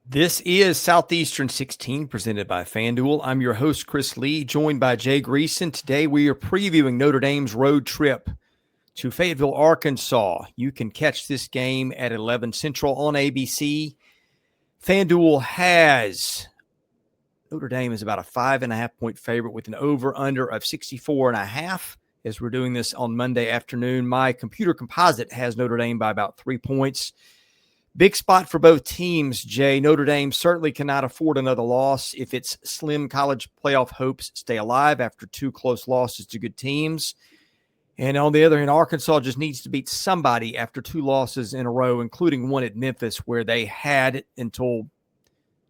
This is Southeastern 16 presented by FanDuel. I'm your host, Chris Lee, joined by Jay Greeson. Today we are previewing Notre Dame's road trip to Fayetteville, Arkansas. You can catch this game at 11 Central on ABC. FanDuel has Notre Dame is about a 5.5-point favorite with an over-under of 64.5 as we're doing this on Monday afternoon. My computer composite has Notre Dame by about 3 points. Big spot for both teams, Jay. Notre Dame certainly cannot afford another loss if its slim college playoff hopes stay alive after two close losses to good teams. And on the other hand, Arkansas just needs to beat somebody after two losses in a row, including one at Memphis where they had it until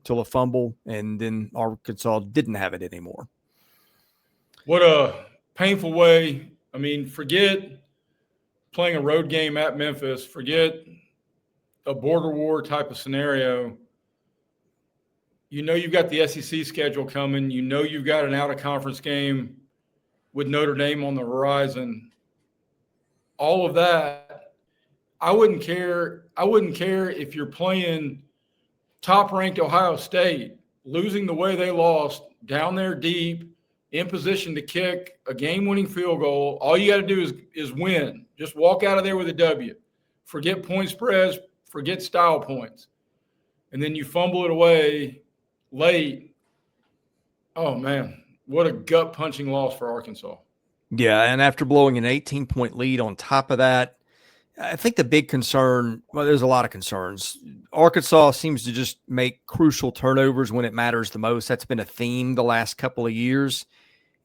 a fumble, and then Arkansas didn't have it anymore. What a painful way. I mean, forget playing a road game at Memphis. Forget a border war type of scenario. You know you've got the SEC schedule coming. You know you've got an out-of-conference game with Notre Dame on the horizon. All of that, I wouldn't care if you're playing top-ranked Ohio State, losing the way they lost, down there deep, in position to kick a game-winning field goal. All you got to do is win. Just walk out of there with a W. Forget point spreads. Forget style points. And then you fumble it away late. Oh, man, what a gut-punching loss for Arkansas. Yeah, and after blowing an 18-point lead on top of that, I think the big concern, well, there's a lot of concerns. Arkansas seems to just make crucial turnovers when it matters the most. That's been a theme the last couple of years.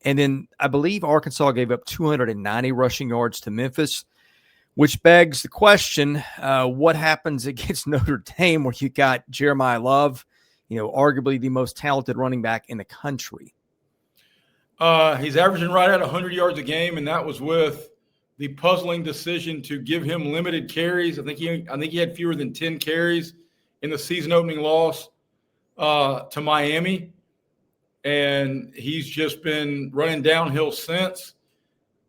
And then I believe Arkansas gave up 290 rushing yards to Memphis, which begs the question, what happens against Notre Dame where you got Jeremiyah Love, arguably the most talented running back in the country? He's averaging right at 100 yards a game, and that was with the puzzling decision to give him limited carries. I think he had fewer than 10 carries in the season-opening loss to Miami, and he's just been running downhill since.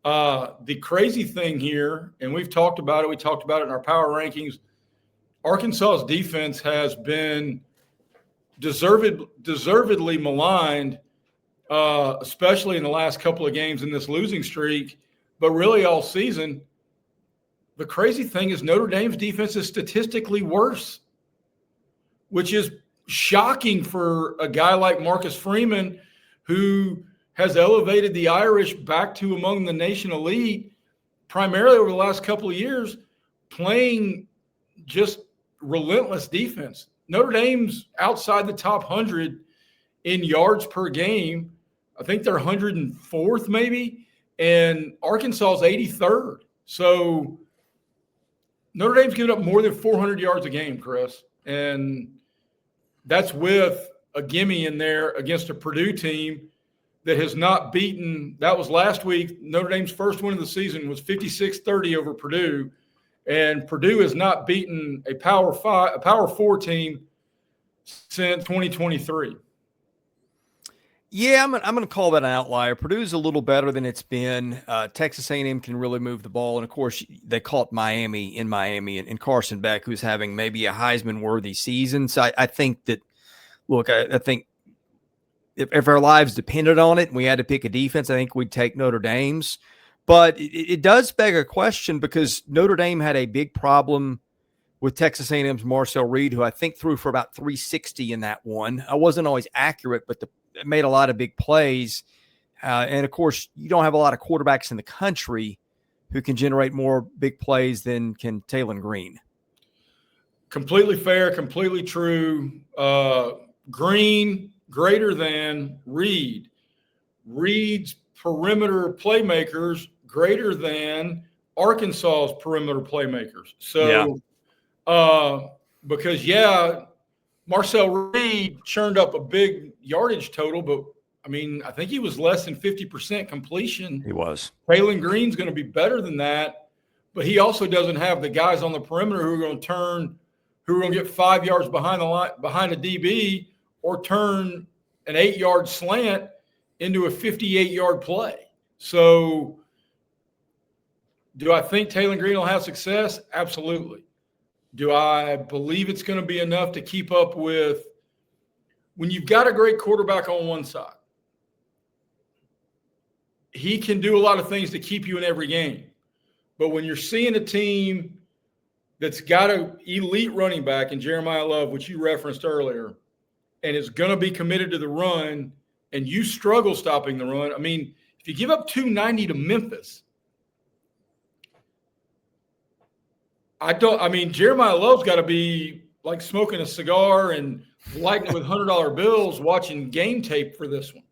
The crazy thing here, and we talked about it in our power rankings, Arkansas's defense has been deservedly maligned, especially in the last couple of games in this losing streak, but really all season. The crazy thing is Notre Dame's defense is statistically worse, which is shocking for a guy like Marcus Freeman, who has elevated the Irish back to among the nation elite, primarily over the last couple of years, playing just relentless defense. Notre Dame's outside the top 100 in yards per game. I think they're 104th maybe, and Arkansas's 83rd. So Notre Dame's giving up more than 400 yards a game, Chris, and that's with a gimme in there against a Purdue team that has not beaten. That was last week. Notre Dame's first win of the season was 56-30 over Purdue, and Purdue has not beaten a Power 4 team since 2023. Yeah, I'm going to call that an outlier. Purdue's a little better than it's been. Texas A&M can really move the ball, and of course they caught Miami, and Carson Beck, who's having maybe a Heisman-worthy season. So I think that. Look, I think if our lives depended on it and we had to pick a defense, I think we'd take Notre Dame's. But it does beg a question because Notre Dame had a big problem with Texas A&M's Marcel Reed, who I think threw for about 360 in that one. I wasn't always accurate, but it made a lot of big plays. And, of course, you don't have a lot of quarterbacks in the country who can generate more big plays than can Taylen Green. Completely fair, completely true. Green greater than Reed. Reed's perimeter playmakers greater than Arkansas's perimeter playmakers. So, because, Marcel Reed churned up a big yardage total, but, I think he was less than 50% completion. He was. Taylen Green's going to be better than that, but he also doesn't have the guys on the perimeter who are going to get 5 yards behind the line, behind a DB, or turn an 8-yard slant into a 58-yard play. So do I think Taylen Green will have success? Absolutely. Do I believe it's going to be enough to keep up with when you've got a great quarterback on one side, he can do a lot of things to keep you in every game. But when you're seeing a team that's got an elite running back in Jeremiyah Love, which you referenced earlier, and is going to be committed to the run, and you struggle stopping the run. I mean, if you give up 290 to Memphis, Jeremiyah Love's got to be like smoking a cigar and lighting it with $100 bills watching game tape for this one.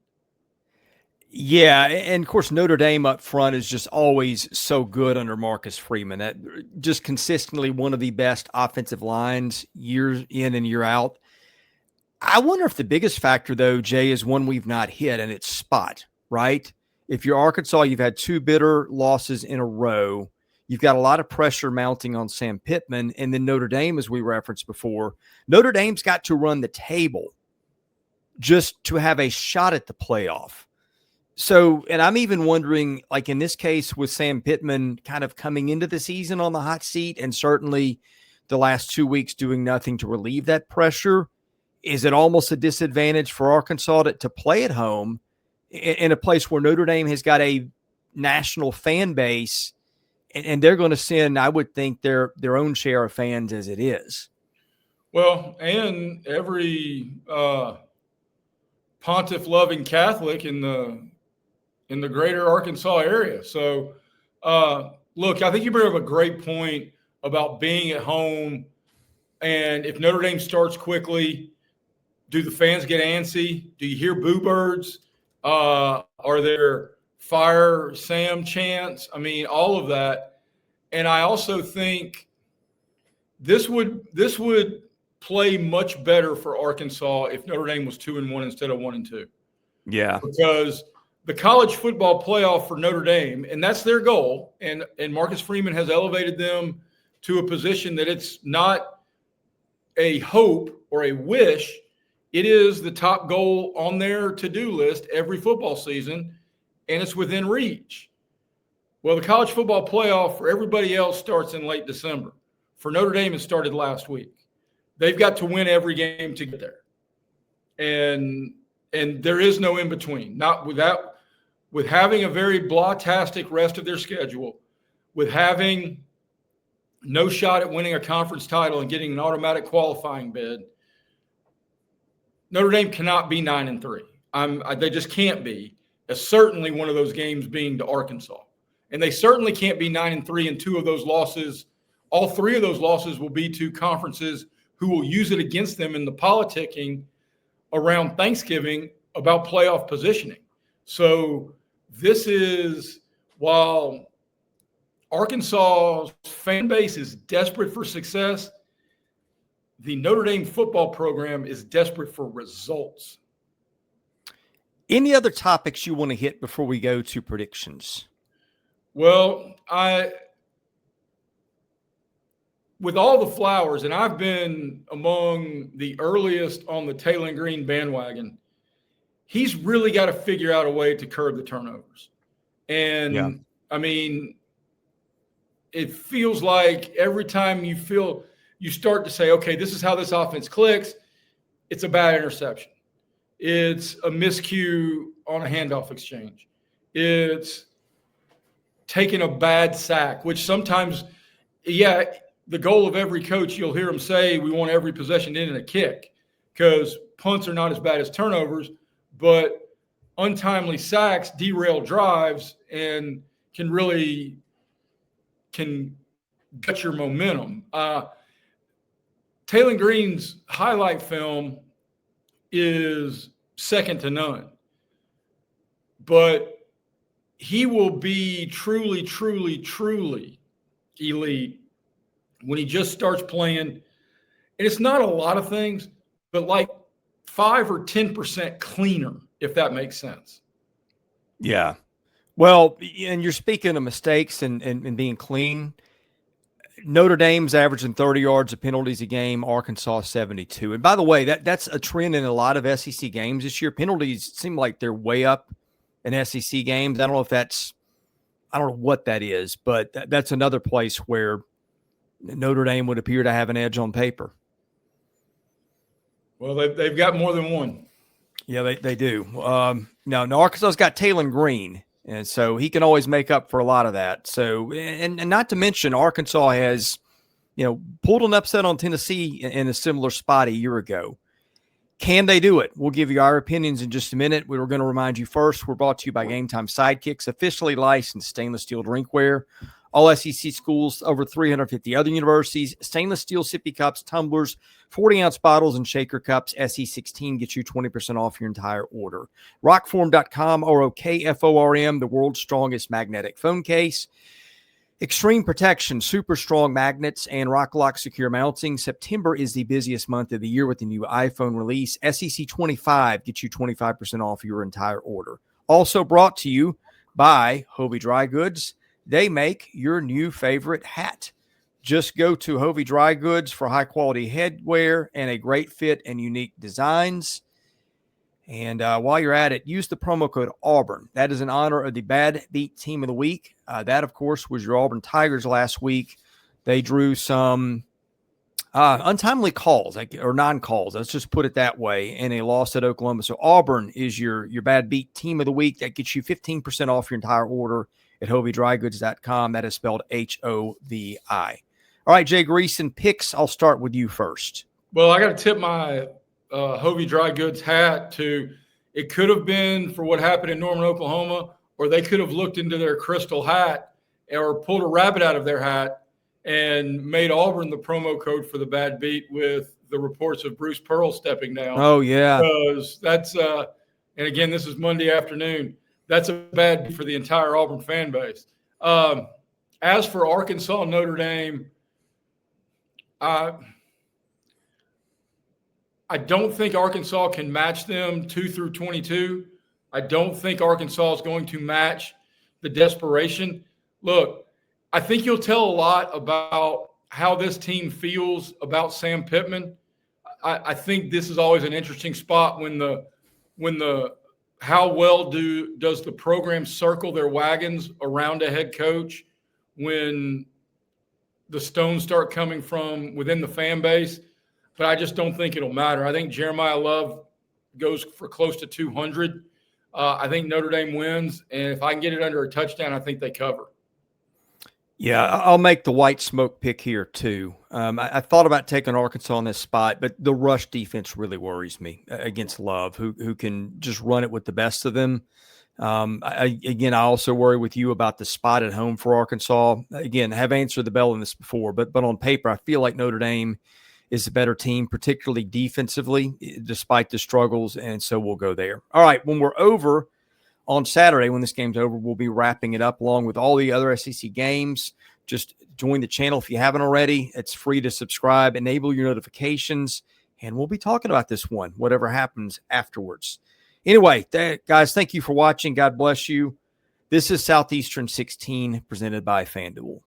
Yeah, and of course Notre Dame up front is just always so good under Marcus Freeman. That just consistently one of the best offensive lines year in and year out. I wonder if the biggest factor, though, Jay, is one we've not hit, and it's spot, right? If you're Arkansas, you've had 2 bitter losses in a row. You've got a lot of pressure mounting on Sam Pittman, and then Notre Dame, as we referenced before, Notre Dame's got to run the table just to have a shot at the playoff. So, and I'm even wondering, like in this case with Sam Pittman kind of coming into the season on the hot seat and certainly the last 2 weeks doing nothing to relieve that pressure, is it almost a disadvantage for Arkansas to play at home in a place where Notre Dame has got a national fan base and they're going to send, I would think, their own share of fans as it is? Well, and every pontiff-loving Catholic in the greater Arkansas area. So, look, I think you bring up a great point about being at home. And if Notre Dame starts quickly, do the fans get antsy? Do you hear boo birds? Are there fire Sam chants? I mean, all of that. And I also think this would play much better for Arkansas if Notre Dame was 2-1 instead of 1-2. Yeah. Because the college football playoff for Notre Dame, and that's their goal, and Marcus Freeman has elevated them to a position that it's not a hope or a wish. It is the top goal on their to-do list every football season, and it's within reach. Well, the college football playoff for everybody else starts in late December. For Notre Dame, it started last week. They've got to win every game to get there. And there is no in-between. Not with having a very blah-tastic rest of their schedule, with having no shot at winning a conference title and getting an automatic qualifying bid, Notre Dame cannot be 9-3. They just can't be. Certainly one of those games being to Arkansas. And they certainly can't be 9-3, and 2 of those losses, all 3 of those losses will be to conferences who will use it against them in the politicking around Thanksgiving about playoff positioning. So this is, while Arkansas's fan base is desperate for success, the Notre Dame football program is desperate for results. Any other topics you want to hit before we go to predictions? Well, with all the flowers, and I've been among the earliest on the Taylen Green bandwagon, he's really got to figure out a way to curb the turnovers. And, yeah. I mean, it feels like every time you start to say, okay, this is how this offense clicks, it's a bad interception. It's a miscue on a handoff exchange. It's taking a bad sack, which sometimes, yeah, the goal of every coach, you'll hear him say, we want every possession in and a kick, because punts are not as bad as turnovers, but untimely sacks derail drives and can gut your momentum. Taylen Green's highlight film is second to none, but he will be truly, truly, truly elite when he just starts playing. And it's not a lot of things, but like 5 or 10% cleaner, if that makes sense. Yeah. Well, and you're speaking of mistakes and being clean. Notre Dame's averaging 30 yards of penalties a game, Arkansas 72. And by the way, that's a trend in a lot of SEC games this year. Penalties seem like they're way up in SEC games. I don't know what that is, but that's another place where Notre Dame would appear to have an edge on paper. Well, they've got more than one. Yeah, they do. Now Arkansas's got Taylen Green, and so he can always make up for a lot of that. So, and not to mention Arkansas has, pulled an upset on Tennessee in a similar spot a year ago. Can they do it? We'll give you our opinions in just a minute. We were going to remind you first, we're brought to you by Game Time Sidekicks, officially licensed stainless steel drinkware. All SEC schools, over 350 other universities, stainless steel sippy cups, tumblers, 40-ounce bottles, and shaker cups. SE16 gets you 20% off your entire order. Rockform.com, ROKFORM, the world's strongest magnetic phone case. Extreme protection, super strong magnets, and Rock-Lock secure mounting. September is the busiest month of the year with the new iPhone release. SEC25 gets you 25% off your entire order. Also brought to you by Hovey Dry Goods. They make your new favorite hat. Just go to Hovey Dry Goods for high-quality headwear and a great fit and unique designs. And while you're at it, use the promo code Auburn. That is in honor of the Bad Beat Team of the Week. That, of course, was your Auburn Tigers last week. They drew some untimely calls, or non-calls. Let's just put it that way, and a loss at Oklahoma. So Auburn is your Bad Beat Team of the Week. That gets you 15% off your entire order at HoveyDryGoods.com. That is spelled HOVI. All right, Jay Greeson, picks. I'll start with you first. Well, I got to tip my Hovey Dry Goods hat to, it could have been for what happened in Norman, Oklahoma, or they could have looked into their crystal hat or pulled a rabbit out of their hat and made Auburn the promo code for the Bad Beat with the reports of Bruce Pearl stepping down. Oh, yeah. Because that's, and again, this is Monday afternoon. That's a bad beat for the entire Auburn fan base. As for Arkansas and Notre Dame, I don't think Arkansas can match them 2 through 22. I don't think Arkansas is going to match the desperation. Look, I think you'll tell a lot about how this team feels about Sam Pittman. I think this is always an interesting spot when the how well does the program circle their wagons around a head coach when the stones start coming from within the fan base. But I just don't think it'll matter. I think Jeremiyah Love goes for close to 200. I think Notre Dame wins, and if I can get it under a touchdown, I think they cover. Yeah, I'll make the white smoke pick here too. I thought about taking Arkansas on this spot, but the rush defense really worries me against Love, who can just run it with the best of them. I also worry with you about the spot at home for Arkansas. Again, I have answered the bell in this before, but on paper, I feel like Notre Dame is a better team, particularly defensively, despite the struggles, and so we'll go there. All right, when we're over on Saturday, when this game's over, we'll be wrapping it up along with all the other SEC games. Just join the channel if you haven't already. It's free to subscribe, enable your notifications, and we'll be talking about this one, whatever happens afterwards. Anyway, guys, thank you for watching. God bless you. This is Southeastern 16 presented by FanDuel.